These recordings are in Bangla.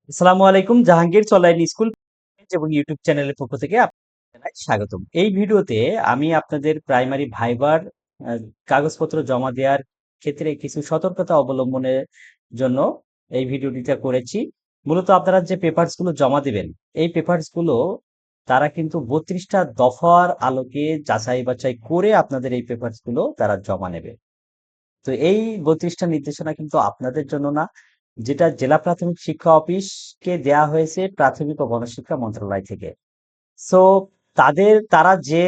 আসসালামু আলাইকুম। জাহাঙ্গীর অনলাইন স্কুল পেজ এবং ইউটিউব চ্যানেলের পক্ষ থেকে আপনাদের জানাই স্বাগতম। এই ভিডিওতে আমি আপনাদের প্রাইমারি ভাইবার কাগজপত্র জমা দেওয়ার ক্ষেত্রে কিছু সতর্কতা অবলম্বনের জন্য এই ভিডিওটিটা করেছি। মূলত আপনারা যে পেপারস গুলো জমা দিবেন, এই পেপারস গুলো তারা কিন্তু 32টা দফার আলোকে যাচাই বাছাই করে আপনাদের এই পেপারস গুলো তারা জমা নেবে। তো এই 32টা নির্দেশনা কিন্তু আপনাদের জন্য না, যেটা জেলা প্রাথমিক শিক্ষা অফিসকে দেয়া হয়েছে প্রাথমিক ও গণশিক্ষা মন্ত্রণালয় থেকে। সো তারা যে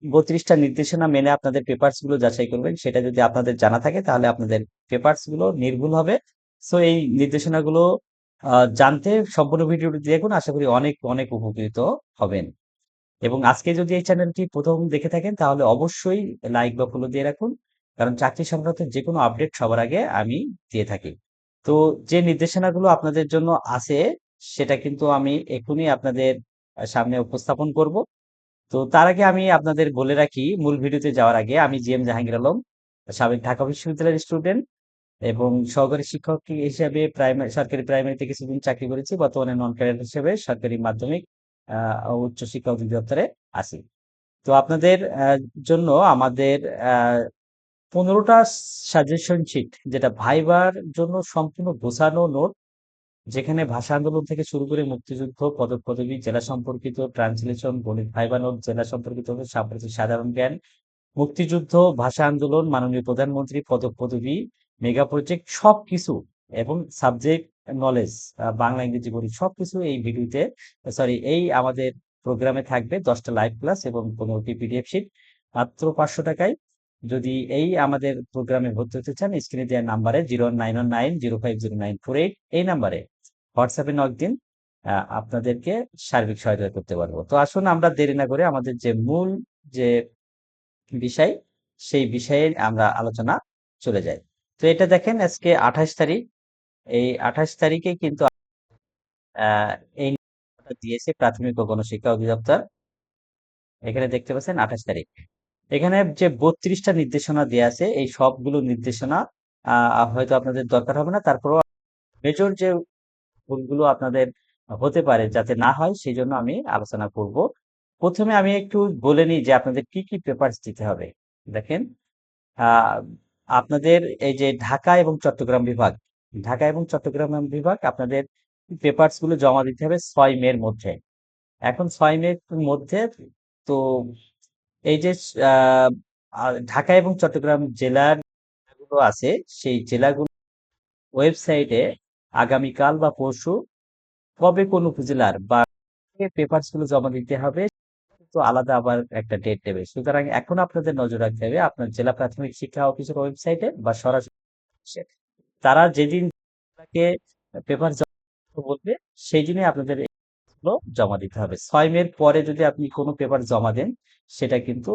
32টা নির্দেশনা মেনে আপনাদের পেপারস গুলো যাচাই করবেন, সেটা যদি আপনাদের জানা থাকে তাহলে আপনাদের পেপারস গুলো নির্ভুল হবে। সো এই নির্দেশনাগুলো জানতে সম্পূর্ণ ভিডিওটি দেখুন। আশা করি অনেক অনেক উপকৃত হবেন। এবং আজকে যদি এই চ্যানেলটি প্রথম দেখে থাকেন তাহলে অবশ্যই লাইক বা ফলো দিয়ে রাখুন, কারণ চাকরি সংক্রান্ত যে কোনো আপডেট সবার আগে আমি দিয়ে থাকি। তো যে নির্দেশনাগুলো আপনাদের জন্য আছে সেটা কিন্তু আমি এখনই আপনাদের সামনে উপস্থাপন করব। তো তার আগে আমি আপনাদের বলে রাখি, মূল ভিডিওতে যাওয়ার আগে, আমি জি এম জাহাঙ্গীর আলম, সাবেক ঢাকা বিশ্ববিদ্যালয়ের স্টুডেন্ট এবং সহকারী শিক্ষক হিসেবে সরকারি প্রাইমারিতে কিছুদিন চাকরি করেছি। বর্তমানে নন ক্যাডার হিসেবে সরকারি মাধ্যমিক ও উচ্চ শিক্ষা অধিদপ্তরে আছি। তো আপনাদের জন্য আমাদের 15টা সাজেশন শিট, যেটা ভাইবার জন্য সম্পূর্ণ গোছানো নোট, যেখানে ভাষা আন্দোলন থেকে শুরু করে মুক্তিযুদ্ধ, পদক পদবি, জেলা সম্পর্কিত ট্রান্সলেশন, গণিত ভাইবা নোট, জেলা সম্পর্কিত সাম্প্রতিক সাধারণ জ্ঞান, মুক্তিযুদ্ধ, ভাষা আন্দোলন, মাননীয় প্রধানমন্ত্রী, পদক পদবি, মেগা প্রজেক্ট সবকিছু, এবং সাবজেক্ট নলেজ, বাংলা ইংরেজি গণিত সবকিছু এই ভিডিওতে, সরি, এই আমাদের প্রোগ্রামে থাকবে। 10টা লাইভ ক্লাস এবং 15টি পিডিএফ শিট, মাত্র 500 টাকায়। যদি এই আমাদের প্রোগ্রামে ভর্তি হতে চান, স্ক্রিনে দেওয়ার নাম্বারে 09190500948 এই নাম্বারে হোয়াটসঅ্যাপে নক দিন। আপনাদেরকে সার্বিক সহায়তা করতে পারবো। তো আসুন আমরা দেরি না করে আমাদের যে মূল যে বিষয়, সেই বিষয়ে আমরা আলোচনা চলে যাই। তো এটা দেখেন, আজকে 28 তারিখ। এই 28 তারিখে কিন্তু আহ, এই নির্দেশনাটা দিয়েছে প্রাথমিক ও গণশিক্ষা অধিদপ্তর। এখানে দেখতে পাচ্ছেন 28 তারিখ। এখানে যে 32টা নির্দেশনা দেয়া আছে, এই সবগুলো নির্দেশনা হয়তো আপনাদের দরকার হবে না, তারপরও মেজর যে ভুলগুলো আপনাদের হতে পারে যাতে না হয় সেই জন্য আমি আলোচনা করব। প্রথমে আমি একটু বলে নিই যে আপনাদের কি কি পেপারস দিতে হবে। দেখেন, আহ, আপনাদের এই যে ঢাকা এবং চট্টগ্রাম বিভাগ, ঢাকা এবং চট্টগ্রাম বিভাগ আপনাদের পেপারস গুলো জমা দিতে হবে 6 মের মধ্যে। এখন 6 মের মধ্যে, তো এই যে আহ, ঢাকা এবং চট্টগ্রাম জেলার যেগুলো আছে, সেই জেলাগুলো ওয়েবসাইটে আগামীকাল বা পরশু কবে কোন উপজেলার বা পেপারস গুলো জমা দিতে হবে, তো আলাদা আবার একটা ডেট দেবে। সুতরাং এখন আপনাদের নজর রাখতে হবে আপনার জেলা প্রাথমিক শিক্ষা অফিসের ওয়েবসাইটে বা সরাসরি তারা যেদিন আপনাকে পেপার জমা দিতে বলবে, সেই দিনই আপনাদের এগুলো জমা দিতে হবে। 6 মের পরে যদি আপনি কোনো পেপার জমা দেন, সেটা কিন্তু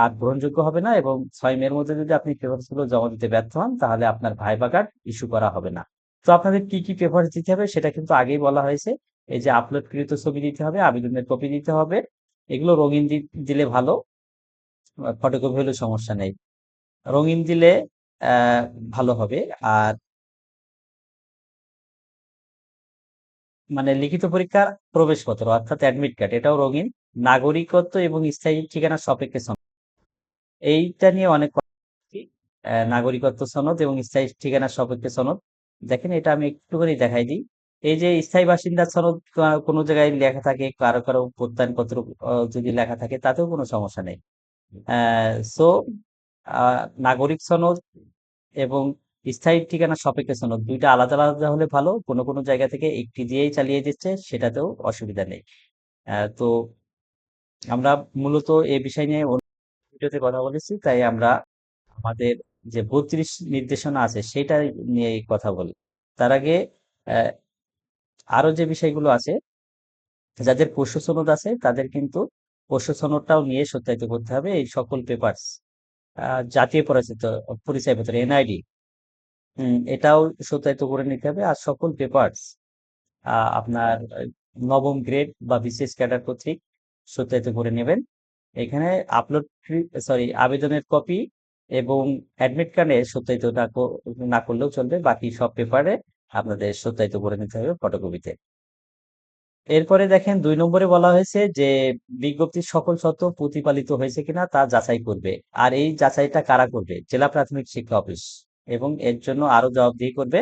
আর গ্রহণযোগ্য হবে না, এবং 6 মের মধ্যে যদি আপনি পেপার গুলো জমা দিতে ব্যর্থ হন তাহলে আপনার ভাইবা কার্ড ইস্যু করা হবে না। তো আপনাদের কি কি পেপার দিতে হবে সেটা কিন্তু আগেই বলা হয়েছে। এই যে আপলোডকৃত ছবি দিতে হবে, আবেদনের কপি দিতে হবে। এগুলো রঙিন দিলে ভালো, ফটোকপি হলে সমস্যা নেই। রঙিন দিলে আহ ভালো হবে। আর মানে লিখিত পরীক্ষার প্রবেশপত্র অর্থাৎ অ্যাডমিট কার্ড, এটাও রঙিন। নাগরিকত্ব এবং স্থায়ী ঠিকানা সাপেক্ষে সনদ, এইটা নিয়ে অনেক কথা বলছি। নাগরিকত্ব সনদ এবং স্থায়ী ঠিকানা সাপেক্ষে সনদ, দেখেন এটা আমি একটুখানি দেখাই দিই। এই যে স্থায়ী বাসিন্দা সনদ, কোনো জায়গায় লেখা থাকে, কারো কারো প্রত্যয়নপত্র যদি লেখা থাকে, তাতেও কোনো সমস্যা নেই। সো নাগরিক সনদ এবং স্থায়ী ঠিকানা সাপেক্ষে সনদ দুইটা আলাদা আলাদা হলে ভালো। কোনো কোনো জায়গা থেকে একটি দিয়েই চালিয়ে দিচ্ছে, সেটাতেও অসুবিধা নেই। তো আমরা মূলত এই বিষয় নিয়ে অন্য ভিডিওতে কথা বলেছি, তাই আমরা আমাদের যে 32 নির্দেশনা আছে সেটা নিয়েই কথা বলি। তার আগে আহ, আরো যে বিষয়গুলো আছে, যাদের পোষ্য সনদ আছে তাদের কিন্তু পোষ্য সনদটাও নিয়ে সত্যায়িত করতে হবে। এই সকল পেপারস, জাতীয় পরিচয়পত্র এনআইডি, এটাও সত্যায়িত করে নিতে হবে। আর সকল পেপারস আপনার নবম গ্রেড বা বিসিএস ক্যাডার কর্তৃক সত্যায়িত করে নেবেন। এখানে আপলোড, সরি, আবেদনের কপি এবং অ্যাডমিট কার্ডে সত্যায়িত না করলেও চলবে, বাকি সব পেপারে আপনাদের সত্যায়িত করে নিতে হবে ফটোকপিতে। এরপরে দেখেন ২ নম্বরে বলা হয়েছে যে বিজ্ঞপ্তির সকল শর্ত প্রতিপালিত হয়েছে কিনা তা যাচাই করবে। আর এই যাচাইটা কারা করবে? জেলা প্রাথমিক শিক্ষা অফিস, এবং এর জন্য আরো জবাবদিহি করবে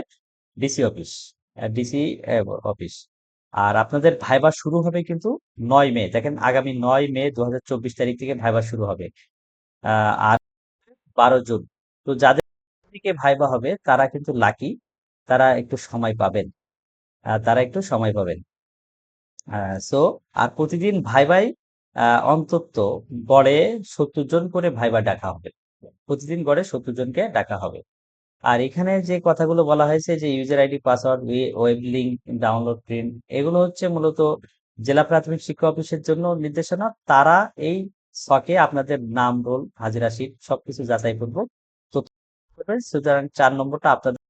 ডিসি অফিস, ডিসি অফিস। আর আপনাদের ভাইবা শুরু হবে কিন্তু ৯ মে, দেখেন আগামী ৯ মে ২০২৪ তারিখ থেকে ভাইবা শুরু হবে। আর ১২ জুন। তো যাদের থেকে ভাইবা হবে তারা কিন্তু লাকি, তারা একটু সময় পাবেন। তারা একটু সময় পাবেন। সো আর প্রতিদিন ভাইভাই অন্তত গড়ে ৭০ জন করে ভাইবা ডাকা হবে। প্রতিদিন গড়ে ৭০ জনকে ডাকা হবে। আর এখানে যে কথাগুলো বলা হয়েছে যে user ID, password, web link, download, print, এগুলো হচ্ছে মূলত জেলা প্রাথমিক শিক্ষা অফিসের জন্য নির্দেশনা। তারা এই ছকে আপনাদের নাম, রোল, হাজিরা শীট সবকিছু যাচাই করবো, তথ্য করবে। সুতরাং ৪ নম্বরটা আপনাদের।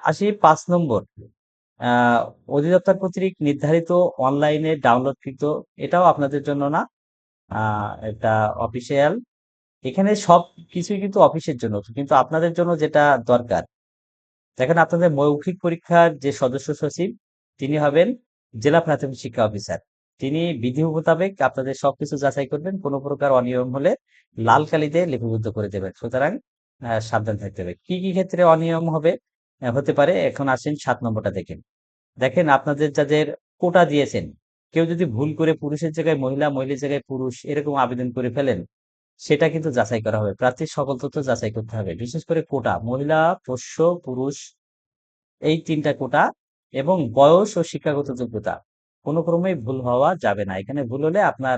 আসি ৫ নম্বর। আহ অধিদপ্তর কর্তৃক নির্ধারিত অনলাইনে ডাউনলোডকৃত, এটাও আপনাদের জন্য না, এটা অফিসিয়াল। এখানে সব কিছুই কিন্তু অফিসের জন্য, কিন্তু আপনাদের জন্য যেটা দরকার, দেখেন আপনাদের মৌখিক পরীক্ষার যে সদস্য সচিব, তিনি হবেন জেলা প্রাথমিক শিক্ষা অফিসার। তিনি বিধি মোতাবেক আপনাদের সবকিছু যাচাই করবেন, কোনো প্রকার অনিয়ম হলে লাল কালিতে লিপিবদ্ধ করে দেবেন। সুতরাং সাবধান থাকতে হবে। কি কি ক্ষেত্রে অনিয়ম হবে, হতে পারে, এখন আসেন ৭ নম্বরটা দেখেন। দেখেন আপনাদের যাদের কোটা দিয়েছেন, কেউ যদি ভুল করে পুরুষের জায়গায় মহিলা, মহিলার জায়গায় পুরুষ এরকম আবেদন করে ফেলেন, সেটা কিন্তু যাচাই করা হবে। প্রার্থীর সকল তথ্য যাচাই করতে হবে, বিশেষ করে কোটা, মহিলা, পোষ্য, পুরুষ, এই ৩টা কোটা, এবং বয়স ও শিক্ষাগত যোগ্যতা কোনো ক্রমেই ভুল হওয়া যাবে না। এখানে ভুল হলে আপনার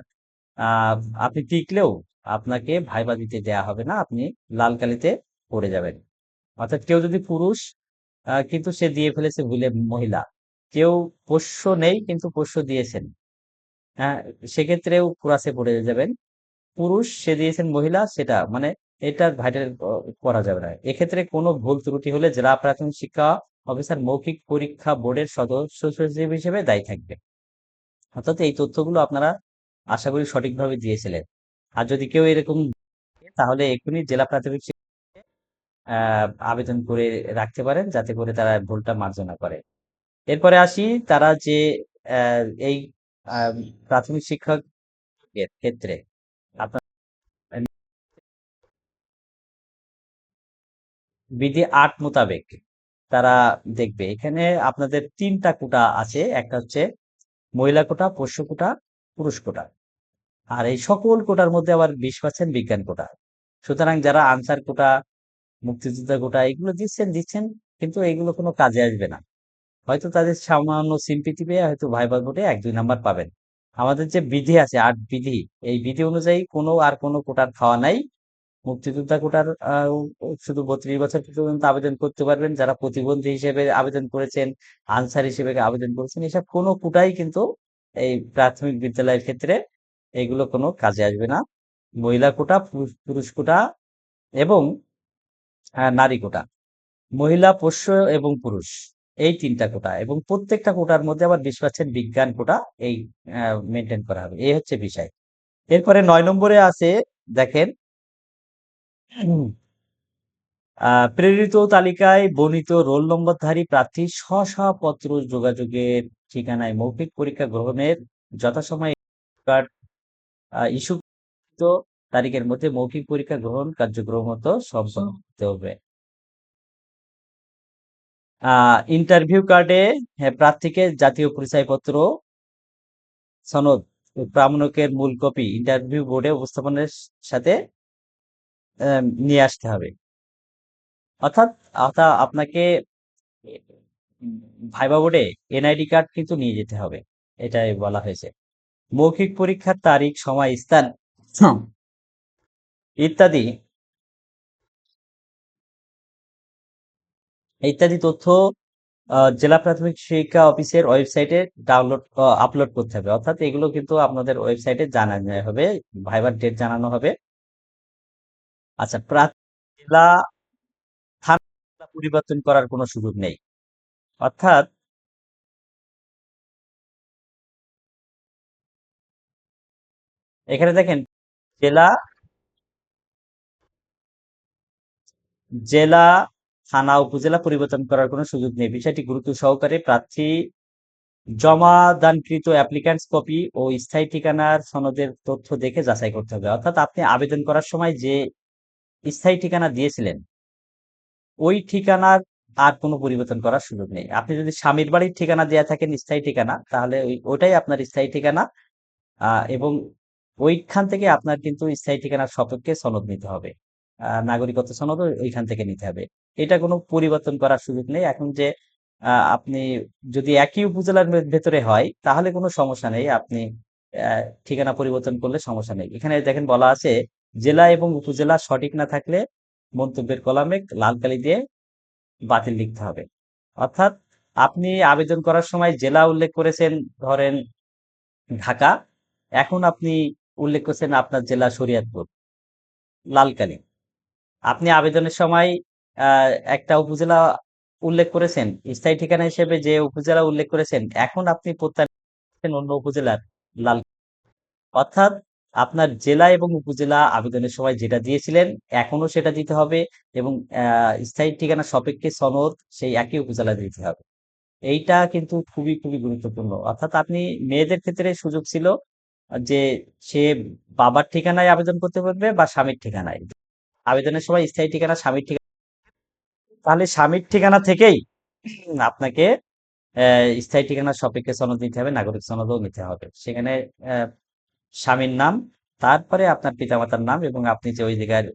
আহ আপনি টিকলেও আপনাকে ভাইবা দিতে দেয়া হবে না, আপনি লাল কালিতে পড়ে যাবেন। অর্থাৎ কেউ যদি পুরুষ কিন্তু সে দিয়ে ফেলেছে ভুলে মহিলা, কেউ পোষ্য নেই কিন্তু পোষ্য দিয়েছেন, হ্যাঁ, সেক্ষেত্রেও ক্রাসে পড়ে যাবেন। পুরুষ সে দিয়েছেন মহিলা, সেটা মানে এটা ভাইটাল করা যাবে না। এক্ষেত্রে কোনো ভুল ত্রুটি হলে জেলা প্রাথমিক শিক্ষা অফিসার মৌখিক পরীক্ষা বোর্ডের সদস্য সচিব হিসেবে দায়ী থাকবে। অর্থাৎ এই তথ্যগুলো আপনারা আশা করি সঠিকভাবে দিয়েছিলেন। আর যদি কেউ এরকম তাহলে এক্ষুনি জেলা প্রাথমিক আবেদন করে রাখতে পারেন, যাতে করে তারা ভুলটা মার্জনা করে। এরপরে আসি, তারা যে এই আহ, প্রাথমিক শিক্ষকের ক্ষেত্রে আপনার বিধি ৮ মোতাবেক তারা দেখবে। এখানে আপনাদের ৩টা কোটা আছে, একটা হচ্ছে মহিলা কোটা, পোষ্য কোটা, পুরুষ কোটা। আর এই সকল কোটার মধ্যে আবার 20% বিজ্ঞান কোটা। সুতরাং যারা আনসার কোটা, মুক্তিযোদ্ধা কোটা এগুলো দিচ্ছেন দিচ্ছেন, কিন্তু এগুলো কোনো কাজে আসবে না। হয়তো তাদের সামান্য সিম্পিতি পেয়ে হয়তো ভাইবা ভোটে ১-২ নাম্বার পাবেন। আমাদের যে বিধি আছে ৮ বিধি, এই বিধি অনুযায়ী কোনো কোটার খাওয়া নাই। মুক্তিযোদ্ধা কোটার শুধু ৩২ বছর পর্যন্ত আবেদন করতে পারবেন, যারা প্রতিবন্ধী হিসেবে আবেদন করেছেন, আনসার হিসেবে আবেদন করেছেন, এসব কোনো কোটাই কিন্তু এই প্রাথমিক বিদ্যালয়ের ক্ষেত্রে এগুলো কোনো কাজে আসবে না। মহিলা কোটা, পুরুষ কোটা, এবং নারী কোটা, মহিলা, পোষ্য এবং পুরুষ, এই ৩টা কোটা, এবং প্রত্যেকটা কোটার মধ্যে আবার 20% বিজ্ঞান কোটা এই মেনটেন করা হবে। এই হচ্ছে বিষয়। এরপরে ৯ নম্বরে আছে, দেখেন, প্রেরিত তালিকায় বর্ণিত রোল নম্বরধারী প্রার্থী স্ব পত্র যোগাযোগের ঠিকানায় মৌখিক পরীক্ষা গ্রহণের যথাসময়ে কার্ড ইস্যুকৃত তারিখের মধ্যে মৌখিক পরীক্ষা গ্রহণ কার্যক্রম মতো সম্পন্ন করতে হবে। ইন্টারভিউ কার্ডে প্রার্থীকে জাতীয় পরিচয়পত্র, সনদ ও প্রামাণিকের মূল কপি ইন্টারভিউ বোর্ডে উপস্থাপনের সাথে নিয়ে আসতে হবে। অর্থাৎ অর্থাৎ আপনাকে ভাইবা বোর্ডে এনআইডি কার্ড কিন্তু নিয়ে যেতে হবে, এটাই বলা হয়েছে। মৌখিক পরীক্ষার তারিখ, সময়, স্থান হুম, ইত্যাদি ইত্যাদি তথ্য জেলা প্রাথমিক শিক্ষা অফিসের ওয়েবসাইটে ডাউনলোড আপলোড করতে হবে। অর্থাৎ এগুলো কিন্তু আপনাদের ওয়েবসাইটে জানানো হবে, ভাইবার ডেট জানানো হবে। আচ্ছা, জেলা, থানা পরিবর্তন করার কোনো সুযোগ নেই। অর্থাৎ এখানে দেখেন, জেলা জেলা থানা উপজেলা পরিবর্তন করার কোনো সুযোগ নেই। বিষয়টি গুরুত্ব সহকারে প্রার্থী জমাদানকৃত অ্যাপ্লিক্যান্টস কপি ও স্থায়ী ঠিকানার সনদের তথ্য দেখে যাচাই করতে হবে। অর্থাৎ আপনি আবেদন করার সময় যে স্থায়ী ঠিকানা দিয়েছিলেন ওই ঠিকানার আর কোনো পরিবর্তন করার সুযোগ নেই। আপনি যদি স্বামীর বাড়ির ঠিকানা দেয়া থাকেন স্থায়ী ঠিকানা, তাহলে ওইটাই আপনার স্থায়ী ঠিকানা। এবং ওইখান থেকে আপনার কিন্তু স্থায়ী ঠিকানার সপক্ষে সনদ নিতে হবে। নাগরিকত্ব সনদও ওইখান থেকে নিতে হবে। এটা কোনো পরিবর্তন করার সুযোগ নেই। এখন যে আপনি যদি একই উপজেলার ভেতরে হয় তাহলে কোনো সমস্যা নেই। আপনি ঠিকানা পরিবর্তন করলে সমস্যা নেই। এখানে দেখেন বলা আছে জেলা এবং উপজেলা সঠিক না থাকলে মন্তব্যের কলামে লাল কালি দিয়ে বাতিল লিখতে হবে। অর্থাৎ আপনি আবেদন করার সময় জেলা উল্লেখ করেছেন ধরেন ঢাকা, এখন আপনি উল্লেখ করছেন আপনার জেলা শরীয়তপুর, লালকালী। আপনি আবেদনের সময় একটা উপজেলা উল্লেখ করেছেন, স্থায়ী ঠিকানা হিসেবে যে উপজেলা উল্লেখ করেছেন, এখন আপনি প্রত্যাশিত অন্য উপজেলার লাল। অর্থাৎ আপনার জেলা এবং উপজেলা আবেদনের সময় যেটা দিয়েছিলেন এখনো সেটা দিতে হবে এবং স্থায়ী ঠিকানা সাপেক্ষে সনদ সেই একই উপজেলা দিতে হবে। এইটা কিন্তু খুবই খুবই গুরুত্বপূর্ণ। অর্থাৎ আপনি মেয়েদের ক্ষেত্রে সুযোগ ছিল যে সে বাবার ঠিকানায় আবেদন করতে পারবে বা স্বামীর ঠিকানায়। আবেদনের সময় স্থায়ী ঠিকানা স্বামীর ঠিকানা, তাহলে স্বামীর ঠিকানা থেকেই আপনাকে স্থায়ী ঠিকানার সাপেক্ষে সনদ নিতে হবে, নাগরিক সনদও নিতে হবে। সেখানে আহ, স্বামীর নাম, তারপরে আপনার পিতামাতার নাম এবং আপনি যে ওই জায়গার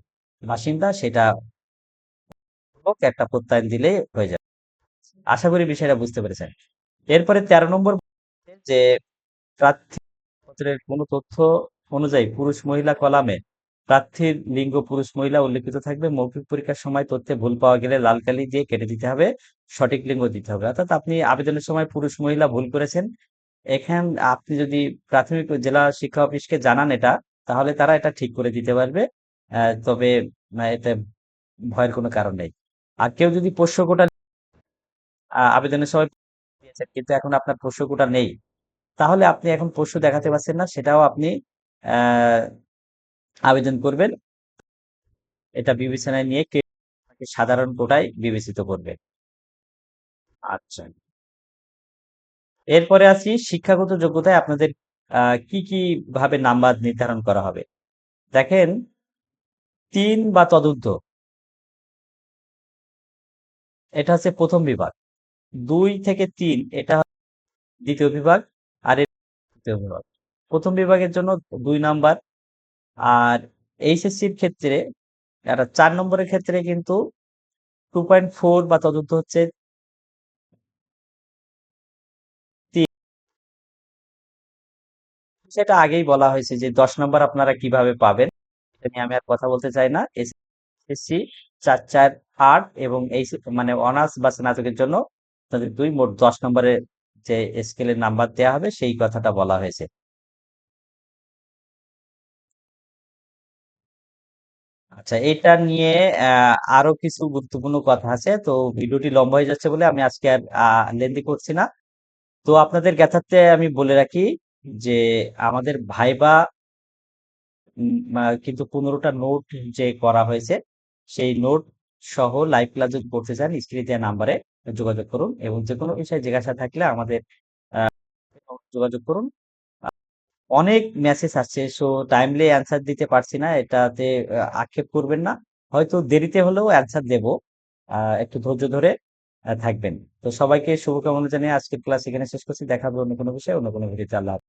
বাসিন্দা সেটা হোক একটা প্রত্যয়ন দিলেই হয়ে যাবে। আশা করি বিষয়টা বুঝতে পেরেছেন। এরপরে 13 নম্বর যে প্রার্থীপত্রের কোনো তথ্য অনুযায়ী পুরুষ মহিলা কলামে প্রার্থীর লিঙ্গ পুরুষ মহিলা উল্লেখিত থাকবে। মৌখিক পরীক্ষার সময় তথ্যে ভুল পাওয়া গেলে লাল কালি দিয়ে কেটে দিতে হবে, সঠিক লিঙ্গ দিতে হবে। অর্থাৎ আপনি আবেদনের সময় পুরুষ মহিলা ভুল করেছেন, এখান আপনি যদি প্রাথমিক জেলা শিক্ষা অফিসকে জানান এটা, তাহলে তারা এটা ঠিক করে দিতে পারবে। তবে এতে ভয়ের কোনো কারণ নেই। আর কেউ যদি পোষ্য কোটা আবেদনের সময় দিয়েছেন কিন্তু এখন আপনার পোষ্য কোটা নেই, তাহলে আপনি এখন পোষ্য দেখাতে পারছেন না, সেটাও আপনি আহ, আবেদন করবেন। এটা বিবেচনায় নিয়ে কে আপনাকে সাধারণ কোটায় বিবেচিত করবে। আচ্ছা, এরপরে আছি শিক্ষাগত যোগ্যতায় আপনাদের কি কি ভাবে নাম্বার নির্ধারণ করা হবে। দেখেন 3 বা তদুর্ধ্ব এটা হচ্ছে প্রথম বিভাগ, 2 থেকে 3 এটা দ্বিতীয় বিভাগ, আর এটা তৃতীয় বিভাগ। প্রথম বিভাগের জন্য 2 নাম্বার। আর এইচএসসির ক্ষেত্রে 4 নম্বরের ক্ষেত্রে কিন্তু 2.4 বা তদুর্ধ্ব হচ্ছে 3। সেটা আগেই বলা হয়েছে যে 10 নম্বর আপনারা কিভাবে পাবেন, এটা নিয়ে আমি আর কথা বলতে চাই না। এসএসসি 4, 4, 8 এবং এই মানে অনার্স বা স্নাতকের জন্য আপনাদের মোট 10 নম্বরের যে স্কেলের নাম্বার দেওয়া হবে সেই কথাটা বলা হয়েছে। আচ্ছা, এটা নিয়ে আরো কিছু গুরুত্বপূর্ণ কথা আছে, তো ভিডিওটি লম্বা হয়ে যাচ্ছে বলে আমি আজকে আর লেন্দি করছি না। তো আপনাদের জ্ঞাতার্থে আমি বলে রাখি যে আমাদের ভাইবা কিন্তু 15টা নোট যে করা হয়েছে সেই নোট সহ লাইভ ক্লাস যদি করতে চান স্ক্রিনে দেওয়া নাম্বারে যোগাযোগ করুন এবং যে কোনো বিষয়ে জিজ্ঞাসা থাকলে আমাদের আহ, যোগাযোগ করুন। অনেক মেসেজ আসছে, সো টাইমলি অ্যান্সার দিতে পারছি না, এটাতে আক্ষেপ করবেন না। হয়তো দেরিতে হলেও অ্যান্সার দেব, একটু ধৈর্য ধরে থাকবেন। তো সবাইকে শুভকামনা জানিয়ে আজকের ক্লাস এখানে শেষ করছি। দেখা হবে অন্য কোনো বিষয়ে অন্য কোনো ভিডিওতে। আল্লাহ হাফেজ।